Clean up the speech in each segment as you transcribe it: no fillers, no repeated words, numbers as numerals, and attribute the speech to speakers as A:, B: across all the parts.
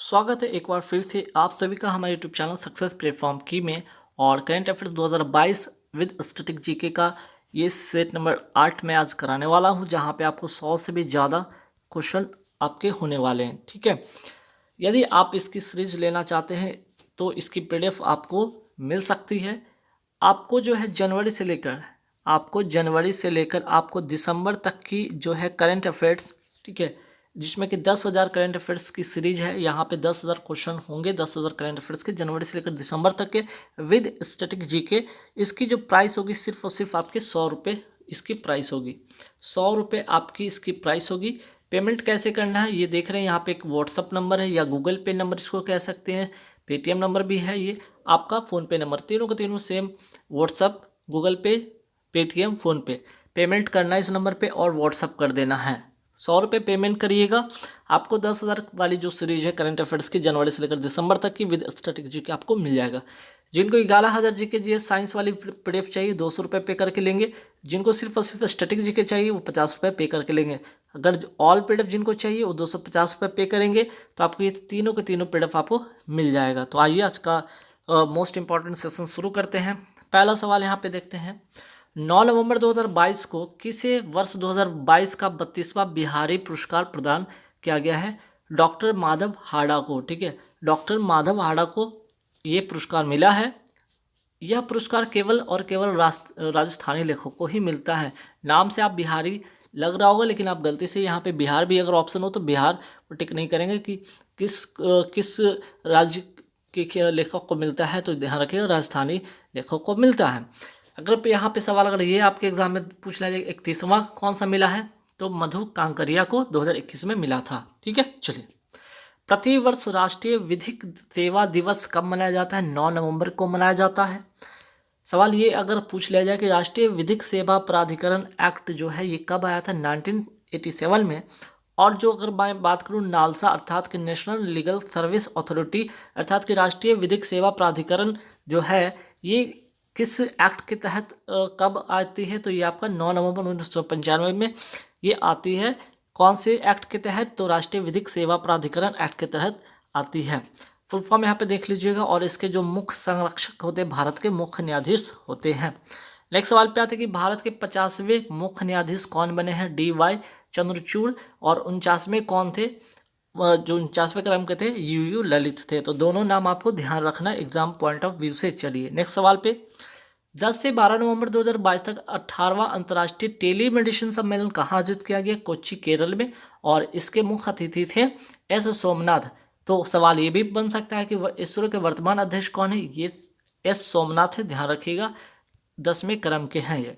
A: स्वागत है एक बार फिर से आप सभी का हमारे यूट्यूब चैनल सक्सेस प्लेटफॉर्म की में। और current affairs 2022 with static GK का ये सेट नंबर 8 में आज कराने वाला हूँ, जहाँ पे आपको 100 से भी ज़्यादा क्वेश्चन आपके होने वाले हैं। ठीक है, यदि आप इसकी सीरीज लेना चाहते हैं तो इसकी पीडीएफ आपको मिल सकती है। आपको जो है जनवरी से लेकर आपको दिसंबर तक की जो है करंट अफेयर्स, ठीक है, जिसमें कि 10,000 करंट अफेयर्स की सीरीज है। यहाँ पे 10,000 क्वेश्चन होंगे, 10,000 करंट अफेयर्स के जनवरी से लेकर दिसंबर तक के विद स्टैटिक जीके। इसकी जो प्राइस होगी सिर्फ और सिर्फ आपके 100 रुपये इसकी प्राइस होगी। 100 रुपये आपकी इसकी प्राइस होगी। पेमेंट कैसे करना है ये देख रहे हैं, यहाँ पे एक व्हाट्सअप नंबर है या गूगल पे नंबर इसको कह सकते हैं, पेटीएम नंबर भी है, ये आपका फ़ोनपे नंबर, तीनों के तीनों सेम। व्हाट्सअप, गूगल पे, पेटीएम, फ़ोनपे, पेमेंट करना है इस नंबर पे और व्हाट्सअप कर देना है। 100 रुपये पेमेंट करिएगा, आपको 10,000 वाली जो सीरीज है करंट अफेयर्स की जनवरी से लेकर दिसंबर तक की विद स्टैटिक जीके आपको मिल जाएगा। जिनको 11,000 जीके जी साइंस वाली पीडीएफ चाहिए 200 रुपये पे करके लेंगे। जिनको सिर्फ और सिर्फ स्टैटिक जीके चाहिए वो 50 रुपये पे करके लेंगे। अगर ऑल पीडीएफ जिनको चाहिए वो 250 रुपये पे करेंगे तो आपको ये तीनों के तीनों पीडीएफ आपको मिल जाएगा। तो आइए आज का मोस्ट इंपॉर्टेंट सेशन शुरू करते हैं। पहला सवाल यहाँ पे देखते हैं, 9 नवंबर 2022 को किसे वर्ष 2022 का 32वां बिहारी पुरस्कार प्रदान किया गया है? डॉक्टर माधव हाड़ा को। ठीक है, डॉक्टर माधव हाड़ा को ये पुरस्कार मिला है। यह पुरस्कार केवल और केवल राजस्थानी लेखकों को ही मिलता है। नाम से आप बिहारी लग रहा होगा, लेकिन आप गलती से यहाँ पे बिहार भी अगर ऑप्शन हो तो बिहार पर टिक नहीं करेंगे कि किस राज्य के लेखक को मिलता है, तो ध्यान रखिएगा राजस्थानी लेखक को मिलता है। अगर यहाँ पे सवाल अगर ये आपके एग्जाम में पूछ लिया जाए 31वां कौन सा मिला है, तो मधु कांकरिया को 2021 में मिला था। ठीक है, चलिए। प्रतिवर्ष राष्ट्रीय विधिक सेवा दिवस कब मनाया जाता है? 9 नवंबर को मनाया जाता है। सवाल ये अगर पूछ लिया जाए कि राष्ट्रीय विधिक सेवा प्राधिकरण एक्ट जो है ये कब आया था? 1987 में। और जो अगर मैं बात करूँ नालसा अर्थात कि नेशनल लीगल सर्विस अथॉरिटी अर्थात कि राष्ट्रीय विधिक सेवा प्राधिकरण जो है ये किस एक्ट के तहत कब आती है? तो ये आपका 9 नवंबर 1995 में ये आती है। कौन से एक्ट के तहत? तो राष्ट्रीय विधिक सेवा प्राधिकरण एक्ट के तहत आती है। फुल फॉर्म यहाँ पे देख लीजिएगा। और इसके जो मुख्य संरक्षक होते हैं भारत के मुख्य न्यायाधीश होते हैं। नेक्स्ट सवाल पे आते हैं कि भारत के 50वें मुख्य न्यायाधीश कौन बने हैं? DY चंद्रचूड़। और 49वें कौन थे? जो 49वें क्रम के थे UU ललित थे। तो दोनों नाम आपको ध्यान रखना एग्जाम पॉइंट ऑफ व्यू से। चलिए नेक्स्ट सवाल पे, 10 से 12 नवंबर 2022 तक 18वां अंतर्राष्ट्रीय टेलीमेडिसिन सम्मेलन कहाँ आयोजित किया गया? कोच्चि, केरल में। और इसके मुख्य अतिथि थे S सोमनाथ। तो सवाल ये भी बन सकता है कि इसरो के वर्तमान अध्यक्ष कौन है? ये S सोमनाथ है, ध्यान रखिएगा। 10वें क्रम के हैं ये।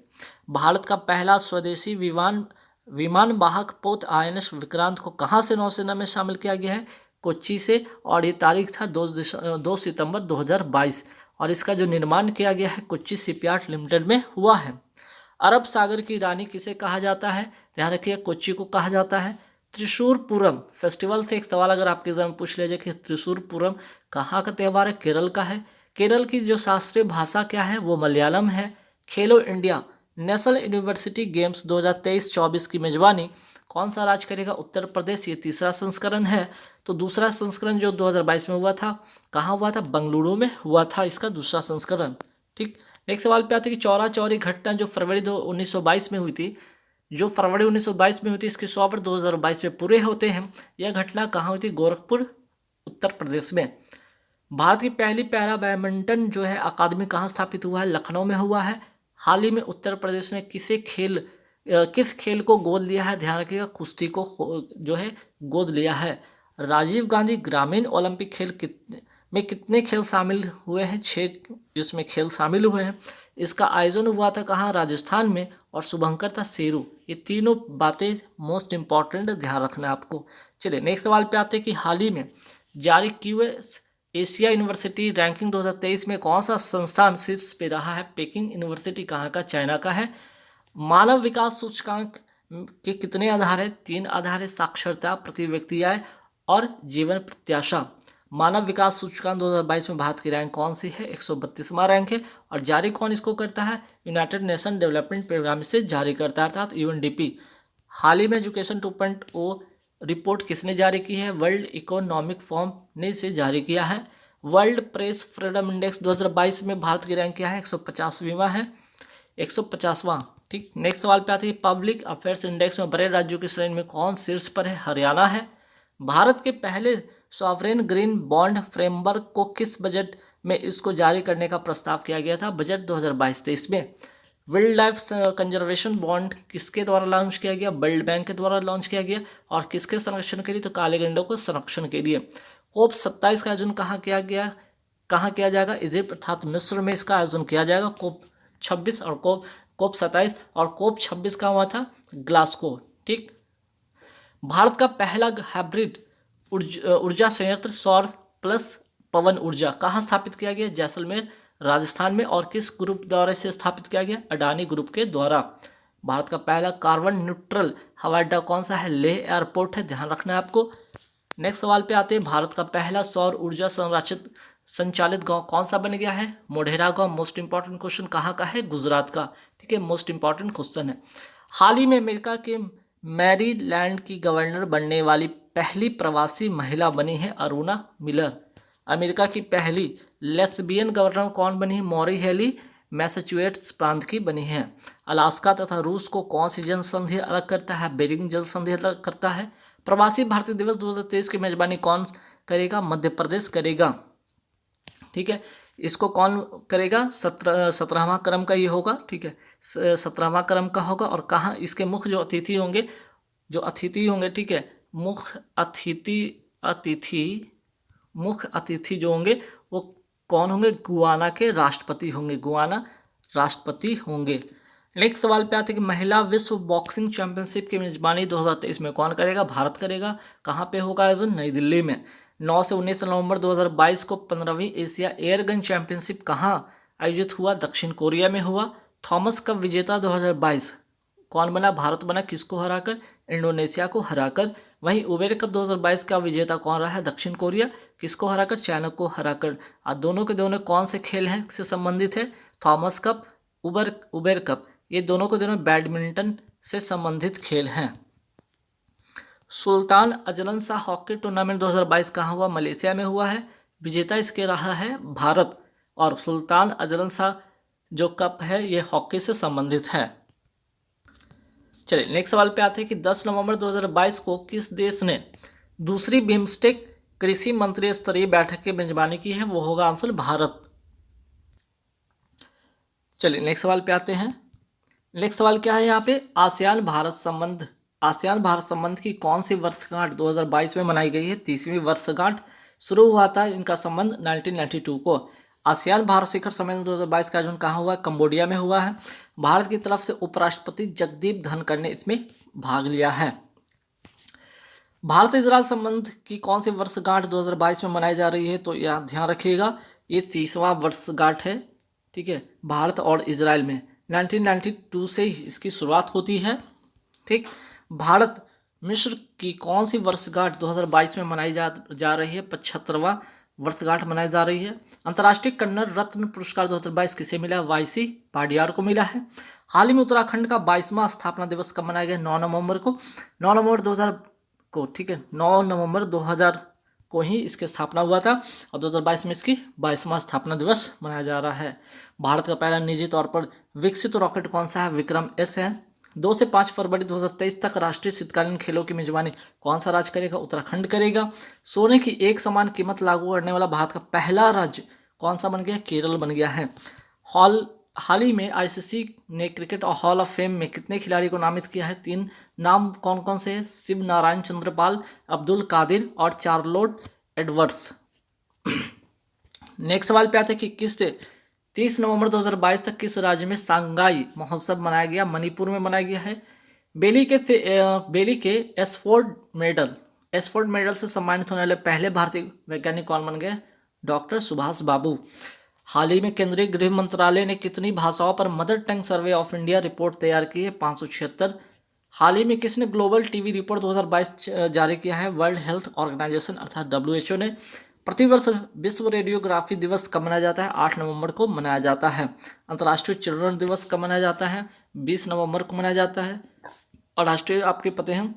A: भारत का पहला स्वदेशी विमान वाहक पोत INS विक्रांत को कहाँ से नौसेना में शामिल किया गया है? कोच्चि से। और ये तारीख था 2 सितंबर 2022। और इसका जो निर्माण किया गया है कोच्चि शिपयार्ड लिमिटेड में हुआ है। अरब सागर की रानी किसे कहा जाता है? ध्यान रखिए, कोच्चि को कहा जाता है। त्रिशूरपुरम फेस्टिवल से एक सवाल अगर आपके एग्जाम में पूछ लिया जाए कि त्रिशूरपुरम कहाँ का त्यौहार है? केरल का है। केरल की जो शास्त्रीय भाषा क्या है? वो मलयालम है। खेलो इंडिया नेशनल यूनिवर्सिटी गेम्स 2023-24 की मेजबानी कौन सा राज्य करेगा? उत्तर प्रदेश। ये तीसरा संस्करण है। तो दूसरा संस्करण जो 2022 में हुआ था कहाँ हुआ था? बेंगलुरु में हुआ था इसका दूसरा संस्करण। ठीक, नेक्स्ट सवाल पे आते हैं कि चौरा चौरी घटना जो फरवरी 1922 में हुई थी, इसके 100 वर्ष 2022 में पूरे होते हैं। यह घटना कहाँ हुई थी? गोरखपुर, उत्तर प्रदेश में। भारत की पहली पैरा बैडमिंटन जो है अकादमी कहाँ स्थापित हुआ है? लखनऊ में हुआ है। हाल ही में उत्तर प्रदेश ने किस खेल को गोद लिया है? ध्यान रखिएगा, कुश्ती को जो है गोद लिया है। राजीव गांधी ग्रामीण ओलंपिक खेल में कितने खेल शामिल हुए हैं? 6 इसमें खेल शामिल हुए हैं। इसका आयोजन हुआ था कहाँ? राजस्थान में। और शुभंकर था शेरू। ये तीनों बातें मोस्ट इंपॉर्टेंट ध्यान रखना है आपको। चलिए नेक्स्ट सवाल पे आते हैं कि हाल ही में जारी QS एशिया यूनिवर्सिटी रैंकिंग 2023 में कौन सा संस्थान शीर्ष पे रहा है? पेकिंग यूनिवर्सिटी कहाँ का? चाइना का है। मानव विकास सूचकांक के कितने आधार है? 3 आधार है, साक्षरता, प्रति व्यक्ति आय और जीवन प्रत्याशा। मानव विकास सूचकांक 2022 में भारत की रैंक कौन सी है? 132वां रैंक है। और जारी कौन इसको करता है? यूनाइटेड नेशन डेवलपमेंट प्रोग्राम से जारी करता है अर्थात UNDP। हाल ही में एजुकेशन 2.0 रिपोर्ट किसने जारी की है? वर्ल्ड इकोनॉमिक फोरम ने इसे जारी किया है। वर्ल्ड प्रेस फ्रीडम इंडेक्स 2022 में भारत की रैंक क्या है? 150वां है, 150वां। ठीक, नेक्स्ट सवाल पे आते हैं पब्लिक अफेयर्स इंडेक्स में बड़े राज्यों की श्रेणी में कौन शीर्ष पर है? हरियाणा है। भारत के पहले सॉवरेन ग्रीन बॉन्ड फ्रेमवर्क को किस बजट में इसको जारी करने का प्रस्ताव किया गया था? बजट 2022-23 में। वाइल्ड लाइफ कंजर्वेशन बॉन्ड किसके द्वारा लॉन्च किया गया? वर्ल्ड बैंक के द्वारा लॉन्च किया गया। और किसके संरक्षण के लिए? तो काले गैंडों को संरक्षण के लिए। कोप 27 का आयोजन कहाँ किया गया? कहाँ किया जाएगा? इजिप्ट अर्थात मिस्र में इसका आयोजन किया जाएगा। कोप 26 और कोप 27 और कोप 26 का हुआ था ग्लासगो। ठीक, भारत का पहला हाइब्रिड ऊर्जा संयंत्र सौर प्लस पवन ऊर्जा कहाँ स्थापित किया गया? जैसलमेर राजस्थान में। और किस ग्रुप द्वारा से स्थापित किया गया? अडानी ग्रुप के द्वारा। भारत का पहला कार्बन न्यूट्रल हवाई अड्डा कौन सा है? लेह एयरपोर्ट है, ध्यान रखना है आपको। नेक्स्ट सवाल पे आते हैं भारत का पहला सौर ऊर्जा संचालित गांव कौन सा बन गया है? मोढेरा गांव। मोस्ट इंपॉर्टेंट क्वेश्चन कहाँ का है? गुजरात का। ठीक है, मोस्ट इंपॉर्टेंट क्वेश्चन है। हाल ही में अमेरिका के मैरीलैंड की गवर्नर बनने वाली पहली प्रवासी महिला बनी है अरुणा मिलर। अमेरिका की पहली लेस्बियन गवर्नर कौन बनी है? मॉरी हेली मैसाचुसेट्स प्रांत की बनी है। अलास्का तथा रूस को कौन सी जल संधि अलग करता है? बेरिंग जल संधि अलग करता है। प्रवासी भारतीय दिवस 2023 की मेजबानी कौन करेगा? मध्य प्रदेश करेगा। ठीक है, इसको कौन करेगा? 17वां क्रम का ये होगा। ठीक है, 17वां क्रम का होगा। और कहाँ इसके मुख्य जो अतिथि होंगे, ठीक है, मुख्य अतिथि जो होंगे वो कौन होंगे? गुआना के राष्ट्रपति होंगे। गुआना राष्ट्रपति होंगे। नेक्स्ट सवाल पे आते हैं कि महिला विश्व बॉक्सिंग चैंपियनशिप की मेजबानी 2023 में कौन करेगा? भारत करेगा। कहाँ पे होगा आयोजन? नई दिल्ली में। 9 से 19 नवंबर 2022 को 15वीं एशिया एयरगन चैंपियनशिप कहाँ आयोजित हुआ? दक्षिण कोरिया में हुआ। थॉमस कप विजेता 2022 कौन बना? भारत बना। किसको हराकर? इंडोनेशिया को हराकर। वहीं उबेर कप 2022 का विजेता कौन रहा है? दक्षिण कोरिया। किसको हराकर? चाइना को हराकर। और दोनों के दोनों कौन से खेल हैं से संबंधित है? थॉमस कप, उबेर कप, ये दोनों के दोनों बैडमिंटन से संबंधित खेल हैं। Sultan Azlan Shah hockey tournament 2022 कहाँ हुआ? मलेशिया में हुआ है। विजेता इसके रहा है भारत। और सुल्तान अजलन शाह जो कप है ये हॉकी से संबंधित है। चलिए नेक्स्ट सवाल पे आते हैं कि 10 नवंबर 2022 को किस देश ने दूसरी बिम्स्टेक कृषि मंत्री स्तरीय बैठक की मेजबानी की है? वो होगा आंसर भारत। चलिए नेक्स्ट सवाल पे आते हैं। नेक्स्ट सवाल क्या है यहाँ पे? आसियान भारत संबंध की कौन सी वर्षगांठ 2022 में मनाई गई है? 30वीं वर्षगांठ। शुरू हुआ था इनका संबंध 1992 को। आसियान भारत शिखर सम्मेलन 2022 का आयोजन कहाँ हुआ? कंबोडिया में हुआ है। भारत की तरफ से उपराष्ट्रपति जगदीप धनखड़ ने इसमें भाग लिया है। भारत इजरायल संबंध की कौन सी वर्षगांठ 2022 में मनाई जा रही है? तो यहाँ ध्यान रखिएगा, ये 30वां वर्षगांठ है। ठीक है, भारत और इजरायल में 1992 से इसकी शुरुआत होती है। ठीक, भारत मिस्र की कौन सी वर्षगांठ 2022 में मनाई जा रही है? 75वां वर्षगांठ मनाई जा रही है। अंतर्राष्ट्रीय कन्नड़ रत्न पुरस्कार 2022 किसे मिला? वाईसी पाडियार को मिला है। हाल ही में उत्तराखंड का 22वां स्थापना दिवस कब मनाया गया? 9 नवंबर को। 9 नवंबर 2000 को, ठीक है, 9 नवंबर 2000 को ही इसकी स्थापना हुआ था। और 2022 में इसकी 22वां स्थापना दिवस मनाया जा रहा है। भारत का पहला निजी तौर पर विकसित रॉकेट कौन सा है? विक्रम एस है। 2 से 5 फरवरी 2023 तक राष्ट्रीय शीतकालीन खेलों की मेजबानी कौन सा राज्य करेगा? उत्तराखंड करेगा। सोने की एक समान कीमत लागू करने वाला भारत का पहला राज्य कौन सा बन गया? केरल बन गया है। हाल ही में आईसीसी ने क्रिकेट और हॉल ऑफ फेम में कितने खिलाड़ी को नामित किया है? 3 नाम कौन कौन से हैं? शिव नारायण चंद्रपाल, अब्दुल कादिर और चार्लोट एडवर्ड्स। नेक्स्ट सवाल पे आते हैं कि किस 30 नवंबर 2022 तक किस राज्य में सांगाई महोत्सव मनाया गया? मणिपुर में मनाया गया है। बेली के एसफोर्ड मेडल से सम्मानित होने वाले पहले भारतीय वैज्ञानिक कौन बन गए? डॉक्टर सुभाष बाबू। हाल ही में केंद्रीय गृह मंत्रालय ने कितनी भाषाओं पर mother tongue survey of India report तैयार की है? 576। हाल ही में किसने ग्लोबल टीवी रिपोर्ट 2022 जारी किया है? वर्ल्ड हेल्थ ऑर्गेनाइजेशन अर्थात WHO ने। प्रतिवर्ष विश्व रेडियोग्राफी दिवस कब मनाया जाता है? 8 नवंबर को मनाया जाता है। अंतर्राष्ट्रीय चिल्ड्रन दिवस कब मनाया जाता है? 20 नवंबर को मनाया जाता है। और राष्ट्रीय आपके पते हैं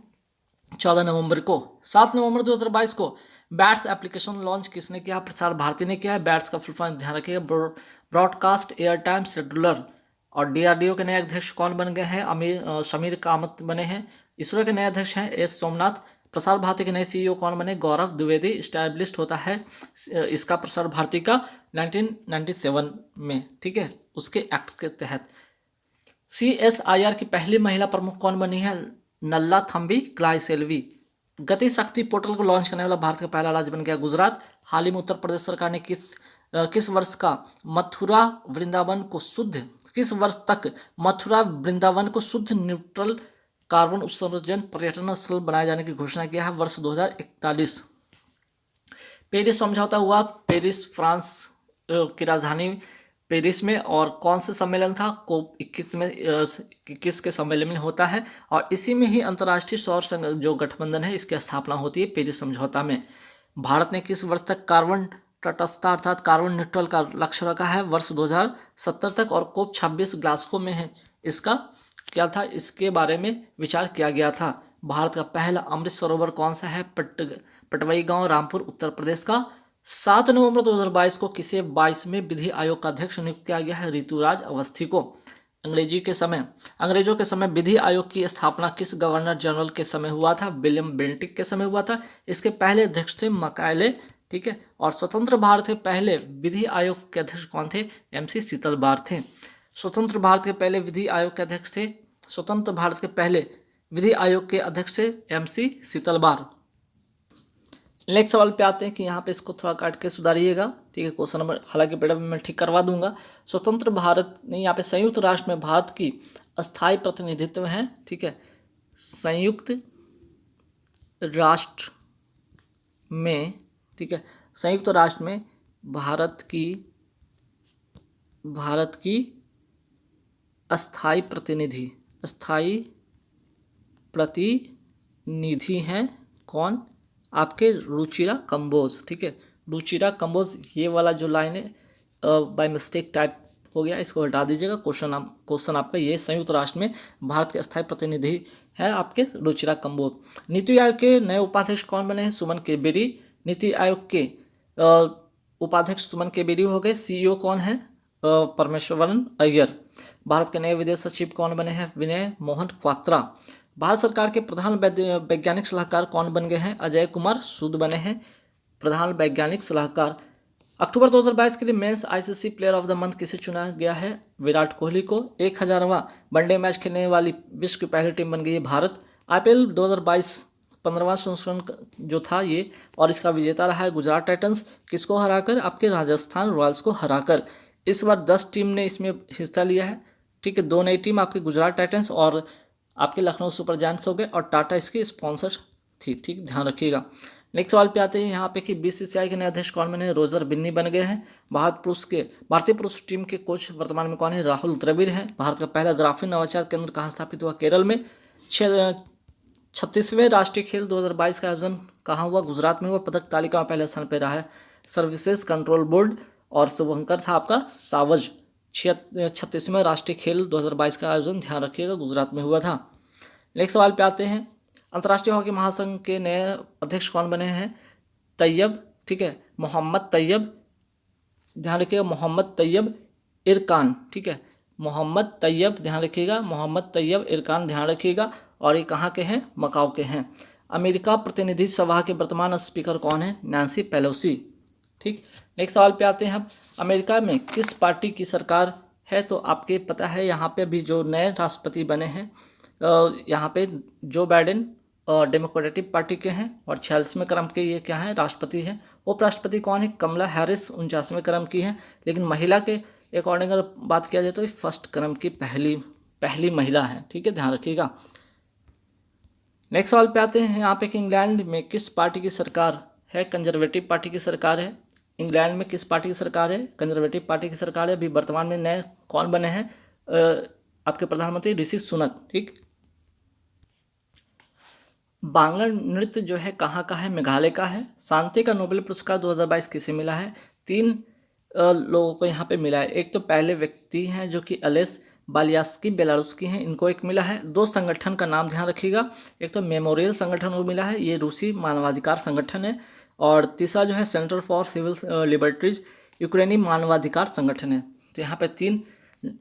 A: 14 नवंबर को। 7 नवंबर 2022 को बैट्स एप्लीकेशन लॉन्च किसने किया? प्रसार भारती ने किया है। बैट्स का फुल फॉर्म ध्यान रखिएगा, ब्रॉडकास्ट एयर टाइम शेड्यूलर। और डीआरडीओ के नए अध्यक्ष कौन बन गए हैं? समीर कामत बने हैं। इसरो के नए अध्यक्ष हैं एस सोमनाथ। प्रसार भारती के नए सीईओ कौन बने? गौरव द्विवेदी। इस्टेब्लिश्ड होता है इसका प्रसार भारती का 1997 में, ठीक है, उसके एक्ट के तहत। CSIR की पहली महिला प्रमुख कौन बनी है? नल्ला थम्बी क्लाइसेल्वी। गति शक्ति पोर्टल को लॉन्च करने वाला भारत का पहला राज्य बन गया गुजरात। हाल ही में उत्तर प्रदेश सरकार ने किस वर्ष का मथुरा वृंदावन को शुद्ध किस वर्ष तक मथुरा वृंदावन को शुद्ध न्यूट्रल कार्बन उत्सर्जन पर्यटन स्थल बनाए जाने की घोषणा किया है? वर्ष 2041। पेरिस समझौता हुआ पेरिस फ्रांस की राजधानी पेरिस में, और कौन से सम्मेलन था? COP 21 में 21 के सम्मेलन में होता है, और इसी में ही अंतर्राष्ट्रीय सौर संघ जो गठबंधन है इसकी स्थापना होती है पेरिस समझौता में। भारत ने किस वर्ष तक कार्बन तटस्थता अर्थात कार्बन न्यूट्रल का लक्ष्य रखा है? वर्ष 2070 तक। और COP 26 ग्लासगो में है, इसका क्या था? इसके बारे में विचार किया गया था। भारत का पहला अमृत सरोवर कौन सा है? पटवई गांव, रामपुर, उत्तर प्रदेश का। 7 नवंबर 2022 को किसे 22वें विधि आयोग का अध्यक्ष नियुक्त किया गया है? ऋतुराज अवस्थी को। अंग्रेजों के समय विधि आयोग की स्थापना किस गवर्नर जनरल के समय हुआ था? विलियम बेंटिक के समय हुआ था। इसके पहले अध्यक्ष थे मकायले, ठीक है। और स्वतंत्र भारत के पहले विधि आयोग के अध्यक्ष कौन थे? MC शीतलबार थे। स्वतंत्र भारत के पहले विधि आयोग के अध्यक्ष थे स्वतंत्र भारत के पहले विधि आयोग के अध्यक्ष थे MC शीतलबार। नेक्स्ट सवाल पे आते हैं कि यहाँ पे इसको थोड़ा काट के सुधारिएगा, ठीक है। क्वेश्चन नंबर हालांकि पीडीएफ में मैं ठीक करवा दूंगा। स्वतंत्र भारत नहीं, यहाँ पे संयुक्त राष्ट्र में भारत की अस्थायी प्रतिनिधित्व है, ठीक है। संयुक्त राष्ट्र में, ठीक है, संयुक्त राष्ट्र में भारत की अस्थायी प्रतिनिधि हैं कौन? आपके रुचिरा कंबोज, ठीक है। रुचिरा कंबोज, ये वाला जो लाइन है बाय मिस्टेक टाइप हो गया, इसको हटा दीजिएगा। क्वेश्चन आपका ये संयुक्त राष्ट्र में भारत के अस्थायी प्रतिनिधि है आपके रुचिरा कंबोज। नीति आयोग के नए उपाध्यक्ष कौन बने हैं? सुमन के बेरी। नीति आयोग के उपाध्यक्ष सुमन के बेरी हो गए। CEO कौन है? परमेश्वरन अय्यर। भारत के नए विदेश सचिव कौन बने हैं? विनय मोहन क्वात्रा। भारत सरकार के प्रधान वैज्ञानिक सलाहकार कौन बन गए हैं? अजय कुमार सूद बने हैं प्रधान वैज्ञानिक सलाहकार। अक्टूबर 2022 के लिए men's ICC player of the month किसे चुना गया है? विराट कोहली को। 1000वां वनडे मैच खेलने वाली विश्व की पहली टीम बन गई है भारत। IPL 2022 15वां संस्करण जो था ये, और इसका विजेता रहा है गुजरात टाइटंस। किसको हराकर? आपके राजस्थान रॉयल्स को हराकर। इस बार 10 टीम ने इसमें हिस्सा लिया है, ठीक है। 2 नई टीम आपके गुजरात टाइटंस और आपके लखनऊ सुपर जायंट्स हो गए, और टाटा इसकी स्पॉन्सर थी, ठीक, ध्यान रखिएगा। नेक्स्ट सवाल पे आते हैं यहाँ पे कि BCCI के नए अध्यक्ष कौन बने? रोजर बिन्नी बन गए हैं। भारतीय पुरुष टीम के कोच वर्तमान में कौन है? राहुल द्रविड़ हैं। भारत का पहला ग्राफीन नवाचार केंद्र कहाँ स्थापित हुआ? केरल में। 36वें राष्ट्रीय खेल 2022 का आयोजन कहाँ हुआ? गुजरात में हुआ। पदक तालिका में पहले स्थान पर रहा है सर्विसेज कंट्रोल बोर्ड, और शुभंकर था आपका सावज। 36वें राष्ट्रीय खेल 2022 का आयोजन, ध्यान रखिएगा, गुजरात में हुआ था। नेक्स्ट सवाल पे आते हैं। अंतर्राष्ट्रीय हॉकी महासंघ के नए अध्यक्ष कौन बने हैं? तैयब, ठीक है, मोहम्मद तैयब, ध्यान रखिएगा, मोहम्मद तैयब इरकान, ठीक है, मोहम्मद तैयब, ध्यान रखिएगा, मोहम्मद तैयब इरकान, ध्यान रखिएगा। और ये कहाँ के हैं? मकाओ के हैं। अमेरिका प्रतिनिधि सभा के वर्तमान स्पीकर कौन है? नैन्सी पेलोसी, ठीक। नेक्स्ट सवाल पे आते हैं हम। अमेरिका में किस पार्टी की सरकार है? तो आपके पता है यहाँ पे अभी जो नए राष्ट्रपति बने हैं यहाँ पे जो बाइडेन डेमोक्रेटिक पार्टी के हैं, और 46वें क्रम के ये क्या है? राष्ट्रपति हैं। उपराष्ट्रपति कौन है? कमला हैरिस 49वें क्रम की हैं, लेकिन महिला के अकॉर्डिंग अगर बात किया जाए तो फर्स्ट क्रम की पहली महिला है, ठीक है, ध्यान रखिएगा। नेक्स्ट सवाल पे आते हैं यहाँ पे कि इंग्लैंड में किस पार्टी की सरकार है? कंजर्वेटिव पार्टी की सरकार है। इंग्लैंड में किस पार्टी की सरकार है? कंजर्वेटिव पार्टी की सरकार है। अभी वर्तमान में नए कौन बने हैं? आपके प्रधानमंत्री ऋषि सुनक, ठीक। बांग्ला नृत्य जो है कहाँ का है? मेघालय का है। शांति का नोबेल पुरस्कार 2022 किसे मिला है? 3 लोगों को यहाँ पे मिला है। एक तो पहले व्यक्ति हैं जो कि अलेस बालियास्की बेलारूस की हैं, इनको एक मिला है। 2 संगठन का नाम ध्यान रखिएगा, एक तो मेमोरियल संगठन को मिला है, ये रूसी मानवाधिकार संगठन है, और तीसरा जो है सेंटर फॉर सिविल लिबर्टीज यूक्रेनी मानवाधिकार संगठन है। तो यहाँ पे 3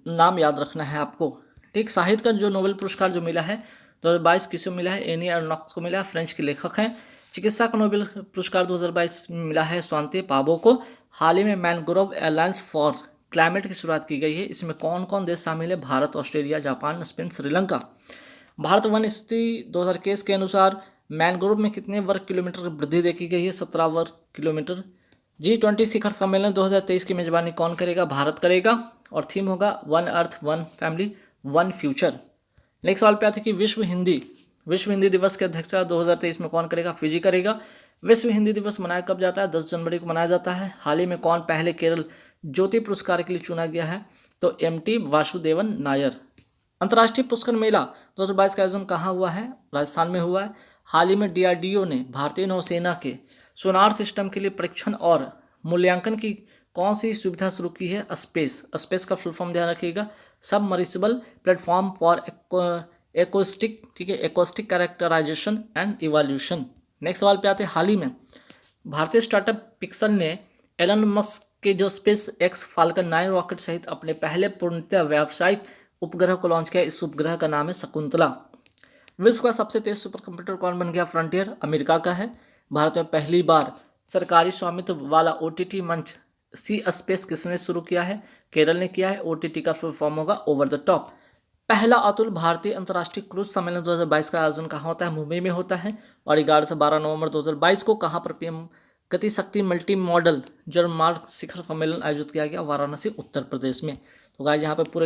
A: नाम याद रखना है आपको। ठीक, साहित्य का जो नोबेल पुरस्कार जो मिला है 2022 किसको मिला है? एनी अर्नॉक्स को मिला है, फ्रेंच के लेखक हैं। चिकित्सा का नोबेल पुरस्कार 2022 में मिला है स्वांति पाबो को। हाल ही में मैनग्रोव अलायंस फॉर क्लाइमेट की शुरुआत की गई है। इसमें कौन कौन देश शामिल है? Bharat, Australia, Japan, Spain, Sri Lanka. Bharat one स्थिति 2021 के अनुसार मैनग्रोव में कितने वर्ग किलोमीटर की वृद्धि देखी गई है? 17 वर्ग किलोमीटर। G20 शिखर सम्मेलन 2023 की मेजबानी कौन करेगा? भारत करेगा, और थीम होगा one earth, one family, one future. Next सवाल पे आते हैं कि विश्व हिंदी दिवस की अध्यक्षता 2023 में कौन करेगा? फिजी करेगा। विश्व हिंदी दिवस मनाया कब जाता है? 10 जनवरी को मनाया जाता है। हाल ही में कौन पहले केरल ज्योति पुरस्कार के लिए चुना गया है? तो MT वासुदेवन नायर। अंतर्राष्ट्रीय पुष्कर मेला 2022 का आयोजन कहाँ हुआ है? राजस्थान में हुआ है। हाल ही में DRDO ने भारतीय नौसेना के सोनार सिस्टम के लिए परीक्षण और मूल्यांकन की कौन सी सुविधा शुरू की है? स्पेस का फुल फॉर्म ध्यान रखिएगा, सबमर्सिबल प्लेटफॉर्म फॉर एक्वास्टिक, ठीक है, acoustic characterization and evolution. Next सवाल पे आते हैं, हाल ही में भारतीय स्टार्टअप पिक्सल ने एलन मस्क के जो स्पेस एक्स फाल्कन 9 रॉकेट सहित अपने पहले पूर्णतः व्यावसायिक उपग्रह को लॉन्च किया। इस उपग्रह का नाम है शकुंतला। विश्व का सबसे तेज सुपर कंप्यूटर कौन बन गया? फ्रंटियर अमेरिका का है। भारत में पहली बार सरकारी स्वामित्व वाला OTT मंच सी स्पेस किसने शुरू किया है? केरल ने किया है। OTT का फुल फॉर्म होगा ओवर द टॉप। पहला अतुल भारतीय अंतर्राष्ट्रीय क्रूज सम्मेलन 2022 का आयोजन कहाँ होता है? मुंबई में होता है। और 11 से 12 नवंबर 2022 को कहाँ पर PM गति शक्ति मल्टी मॉडल जलमार्ग शिखर सम्मेलन आयोजित किया गया? वाराणसी, उत्तर प्रदेश में। तो गाइस यहाँ पे पूरे